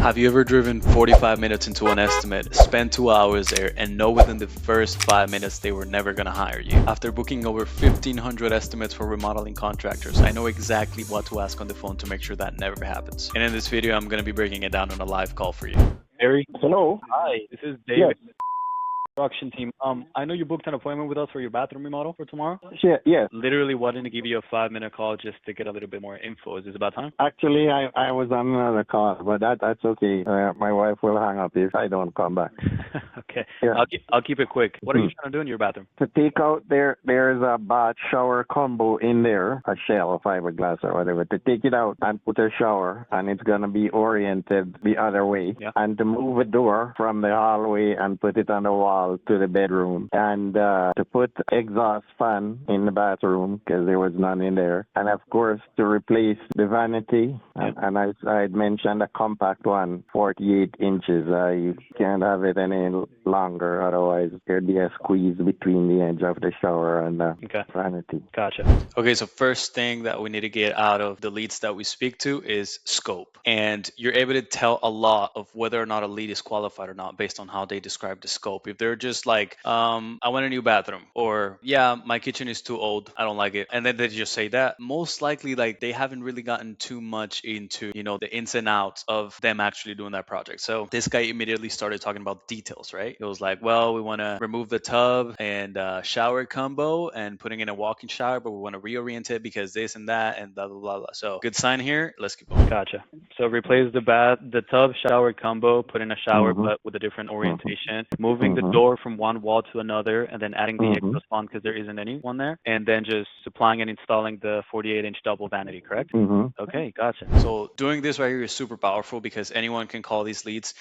Have you ever driven 45 minutes into an estimate, spent 2 hours there, and know within the first 5 minutes they were never going to hire you? After booking over 1,500 estimates for remodeling contractors, I know exactly what to ask on the phone to make sure that never happens. And in this video, I'm going to be breaking it down on a live call for you. Harry, Hello. hi. This is Yes. David, construction team. I know you booked an appointment with us for your bathroom remodel for tomorrow. Yes. Literally wanting to give you a 5-minute call just to get a little bit more info. Is this about time? Actually, I was on another call, but that's okay. My wife will hang up if I don't come back. Okay. Yeah. I'll keep it quick. What are you trying to do in your bathroom? To take out there's a bath shower combo in there, a shell, fiberglass or whatever. To take it out and put a shower, and it's gonna be oriented the other way. Yeah. And to move a door from the hallway and put it on the wall to the bedroom, and to put exhaust fan in the bathroom because there was none in there, and of course to replace the vanity. And I had mentioned a compact one, 48 inches. You can't have it any longer, otherwise there'd be a squeeze between the edge of the shower and the Okay. vanity. Gotcha. Okay, so first thing that we need to get out of the leads that we speak to is scope. And you're able to tell a lot of whether or not a lead is qualified or not based on how they describe the scope. If they're just like, I want a new bathroom, or yeah, my kitchen is too old, I don't like it, and then they just say that, most likely like they haven't really gotten too much into, the ins and outs of them actually doing that project. So this guy immediately started talking about details, right? It was like, well, we want to remove the tub and shower combo and putting in a walk-in shower, but we want to reorient it because this and that and blah blah blah blah. So good sign here. Let's keep going. Gotcha. So replace the tub shower combo, put in a shower Mhm. but with a different orientation, moving the Mhm. door from one wall to another, and then adding the Mhm. exhaust fan because there isn't any one there, and then just supplying and installing the 48-inch double vanity, correct? Mhm. Okay, gotcha. So doing this right here is super powerful because anyone can call these leads,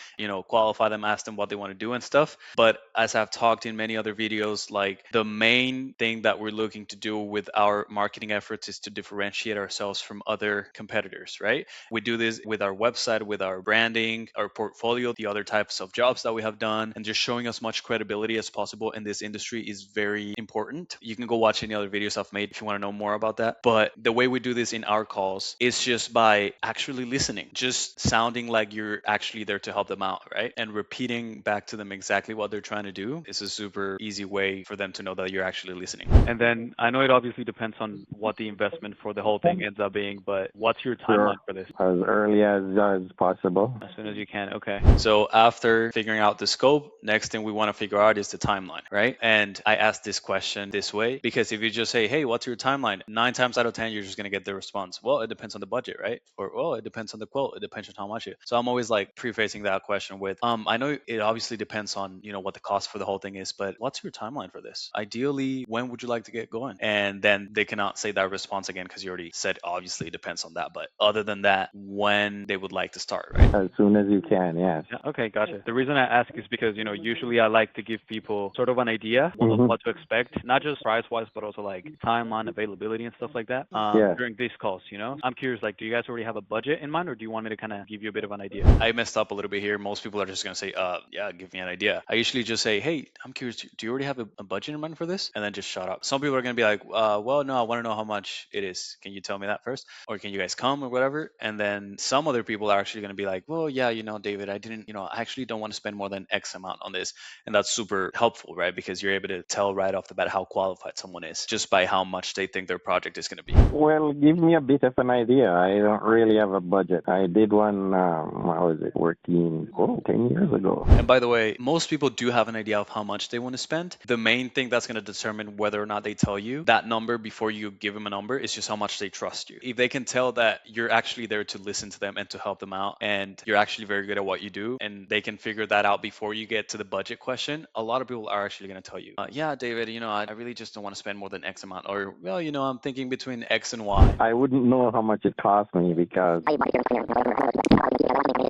qualify them, ask them what they want to do and stuff. But as I've talked in many other videos, like the main thing that we're looking to do with our marketing efforts is to differentiate ourselves from other competitors, right? We do this with our website, with our branding, our portfolio, the other types of jobs that we have done, and just showing as much credibility as possible in this industry is very important. You can go watch any other videos I've made if you want to know more about that. But the way we do this in our calls is just by actually listening, just sounding like you're actually there to help them out, right? And repeating back to them exactly what they're trying to do is a super easy way for them to know that you're actually listening. And then I know it obviously depends on what the investment for the whole thing ends up being, but what's your Sure. timeline for this? As early as possible. As soon as you can. Okay. So after figuring out the scope, next thing we want to figure out is the timeline, right? And I asked this question this way because if you just say, hey, what's your timeline? 9 times out of 10, you're just going to get the response. Well, it depends on the budget, right? Or, well, it depends on the quote. It depends on how much it. So I'm always like prefacing that question with, I know it obviously depends on, what the cost for the whole thing is, but what's your timeline for this? Ideally, when would you like to get going? And then they cannot say that response again because you already said, obviously it depends on that. But other than that, when they would like to start, right? As soon as you can, yes. Yeah, okay, gotcha. The reason I ask is because, usually I like to give people sort of an idea of Mhm. what to expect, not just price-wise, but also like timeline, availability, and stuff like that Yeah. during these calls, I'm curious, like, do you guys already have a budget in mind, or do you want me to kind of give you a bit of an idea? I messed up a little bit here. Most people are just going to say, yeah, give me an idea. I usually just say, hey, I'm curious, do you already have a budget in mind for this? And then just shut up. Some people are going to be like, well, no, I want to know how much it is. Can you tell me that first? Or can you guys come or whatever? And then some other people are actually going to be like, well, yeah, David, I didn't, I actually don't want to spend more than X amount on this. And that's super helpful, right? Because you're able to tell right off the bat how qualified someone is just by how much they think their project is going to be. Well, give me a bit of an idea. I don't really have a budget. I did one, what was it, 10 years ago. And by the way, most people do have an idea of how much they want to spend. The main thing that's going to determine whether or not they tell you that number before you give them a number is just how much they trust you. If they can tell that you're actually there to listen to them and to help them out, and you're actually very good at what you do, and they can figure that out before you get to the budget question, a lot of people are actually going to tell you, yeah, David, I really just don't want to spend more than X amount. Or, well, I'm thinking between X and Y. I wouldn't know how much it cost me because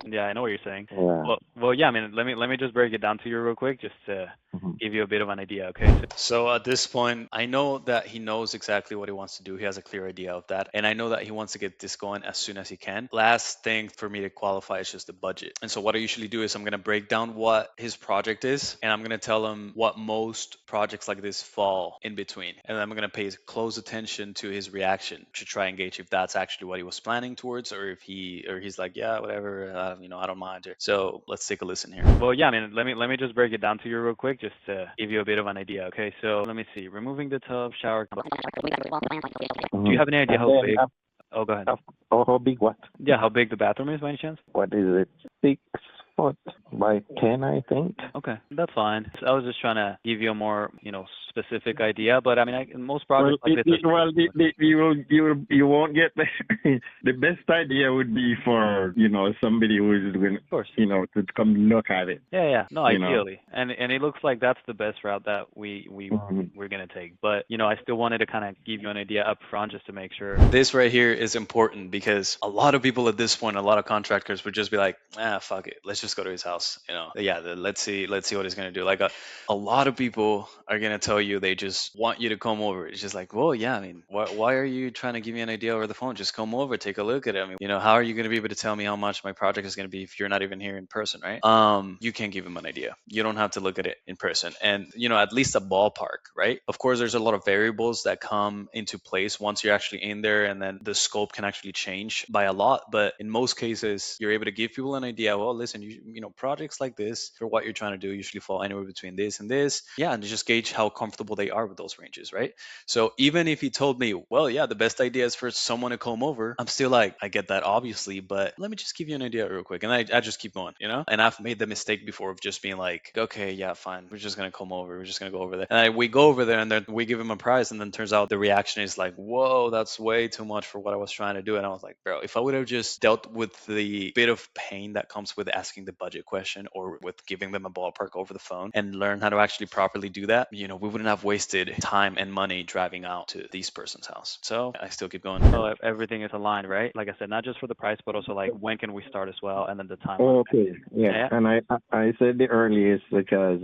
Yeah, I know what you're saying. yeah. Well, yeah. I mean, let me just break it down to you real quick, just to Mhm. give you a bit of an idea. Okay. So at this point, I know that he knows exactly what he wants to do. He has a clear idea of that. And I know that he wants to get this going as soon as he can. Last thing for me to qualify is just the budget. And so what I usually do is I'm going to break down what his project is and I'm gonna tell him what most projects like this fall in between, and I'm gonna pay close attention to his reaction to try and gauge if that's actually what he was planning towards, or if he's like, yeah, whatever, I don't mind it. So let's take a listen here. Well, yeah, I mean, let me just break it down to you real quick, just to give you a bit of an idea. Okay, so let me see. Removing the tub, shower. Do you have any idea And how then big? Oh, go ahead. how big what? Yeah, how big the bathroom is by any chance? What is it? 6 foot by 10, I think. Okay, that's fine. So I was just trying to give you a more, specific idea. But I mean, most Well, projects like this. you won't get the best idea would be for somebody who is going Of course. to come look at it. Yeah. No, you know. ideally, and it looks like that's the best route that Mhm. we're gonna take. But I still wanted to kind of give you an idea up front just to make sure. This right here is important because a lot of people at this point, a lot of contractors would just be like, fuck it, let's just go to his house. Let's see what he's gonna do. Like a lot of people are gonna tell you they just want you to come over. It's just like, well, yeah, I mean, why are you trying to give me an idea over the phone? Just come over, take a look at it. I mean, how are you gonna be able to tell me how much my project is gonna be if you're not even here in person, right? You can't give him an idea. You don't have to look at it in person, and at least a ballpark, right? Of course, there's a lot of variables that come into place once you're actually in there, and then the scope can actually change by a lot. But in most cases, you're able to give people an idea. Well, listen, projects like this for what you're trying to do usually fall anywhere between this and this. Yeah, and just gauge how comfortable they are with those ranges, right? So even if he told me, well, yeah, the best idea is for someone to come over, I'm still like, I get that obviously, but let me just give you an idea real quick. And I just keep going. And I've made the mistake before of just being like, okay, yeah, fine. We're just going to come over. We're just going to go over there. And we go over there and then we give him a price. And then turns out the reaction is like, whoa, that's way too much for what I was trying to do. And I was like, bro, if I would have just dealt with the bit of pain that comes with asking the budget question or with giving them a ballpark over the phone and learn how to actually properly do that, we wouldn't have wasted time and money driving out to this person's house. So I still keep going. So everything is aligned, right? Like I said, not just for the price, but also like when can we start as well, and then the time. Okay, yeah. Yeah. And I said the earliest because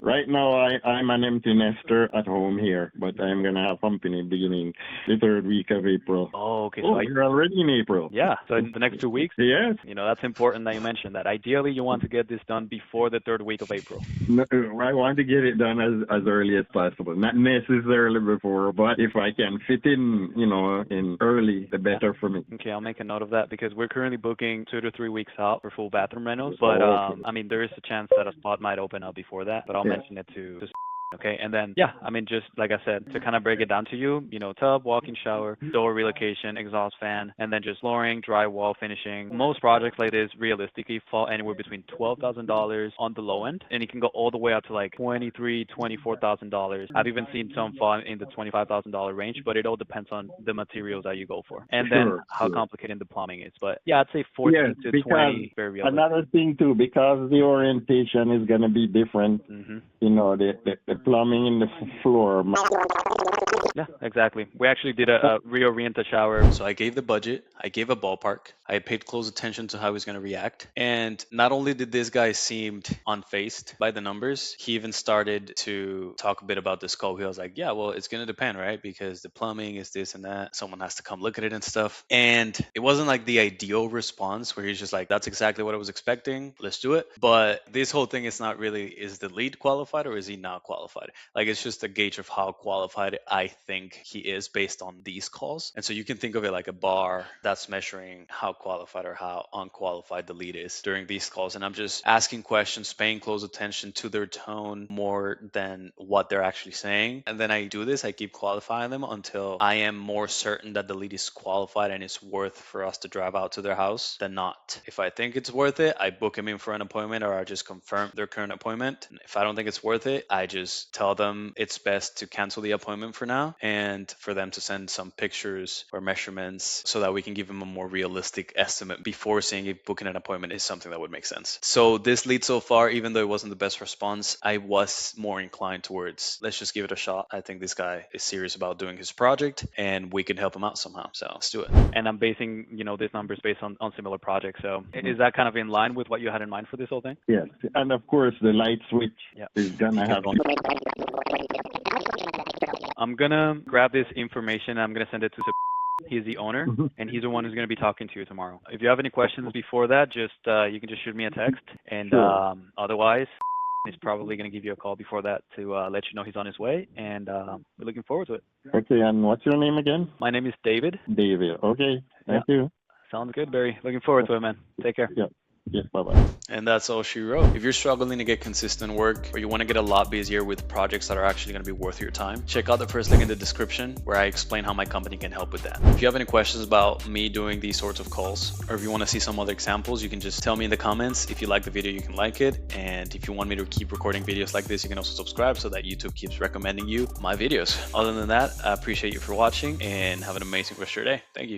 right now I'm an empty nester at home here, but I'm gonna have company beginning the 3rd week of April. Oh, okay. Oh, you're already in April. Yeah. So in the next 2 weeks. Yes. That's important that you mentioned that. Ideally, you want to get this done before the 3rd week of April. No, I want to get it done as early as possible. Not necessarily before, but if I can fit in, in early, the better for me. Okay, I'll make a note of that because we're currently booking 2 to 3 weeks out for full bathroom rentals. But Okay. I mean, there is a chance that a spot might open up before that. But I'll mention it to. Okay, and then I mean, just like I said, to kind of break it down to you, tub, walk-in shower, door relocation, exhaust fan, and then just flooring, drywall finishing. Most projects like this realistically fall anywhere between $12,000 on the low end, and it can go all the way up to like $24,000. I've even seen some fall in the $25,000 range, but it all depends on the materials that you go for, and then how complicated the plumbing is. But yeah, I'd say 14 to 20. Very realistic. Another thing too, because the orientation is going to be different. Mm-hmm. The plumbing in the floor. Yeah, exactly. We actually did a reorient the shower. So I gave the budget, I gave a ballpark, I paid close attention to how he was going to react. And not only did this guy seem unfazed by the numbers, he even started to talk a bit about the scope. He was like, yeah, well, it's going to depend, right? Because the plumbing is this and that. Someone has to come look at it and stuff. And it wasn't like the ideal response where he's just like, that's exactly what I was expecting. Let's do it. But this whole thing is not really, is the lead qualified or is he not qualified? Like, it's just a gauge of how qualified I think he is based on these calls. And so you can think of it like a bar that's measuring how qualified or how unqualified the lead is during these calls. And I'm just asking questions, paying close attention to their tone more than what they're actually saying. And then I do this, I keep qualifying them until I am more certain that the lead is qualified and it's worth for us to drive out to their house than not. If I think it's worth it, I book him in for an appointment or I just confirm their current appointment. And if I don't think it's worth it, I just tell them it's best to cancel the appointment for now and for them to send some pictures or measurements so that we can give them a more realistic estimate before saying if booking an appointment is something that would make sense. So this lead so far, even though it wasn't the best response, I was more inclined towards let's just give it a shot. I think this guy is serious about doing his project and we can help him out somehow. So let's do it. And I'm basing, these numbers based on similar projects. So is that kind of in line with what you had in mind for this whole thing? Yes. And of course, the light switch is going to have on. I'm going to grab this information. I'm going to send it to He's the owner, and he's the one who's going to be talking to you tomorrow. If you have any questions before that, just you can just shoot me a text. And otherwise, He's probably going to give you a call before that to let you know he's on his way, and we're looking forward to it. Okay, and what's your name again? My name is David. David. Okay, thank you. Sounds good, Barry. Looking forward to it, man. Take care. Yeah. Yes, bye-bye. And that's all she wrote. If you're struggling to get consistent work or you want to get a lot busier with projects that are actually going to be worth your time, check out the first link in the description where I explain how my company can help with that. If you have any questions about me doing these sorts of calls, or if you want to see some other examples, you can just tell me in the comments. If you like the video, you can like it. And if you want me to keep recording videos like this, you can also subscribe so that YouTube keeps recommending you my videos. Other than that, I appreciate you for watching and have an amazing rest of your day. Thank you.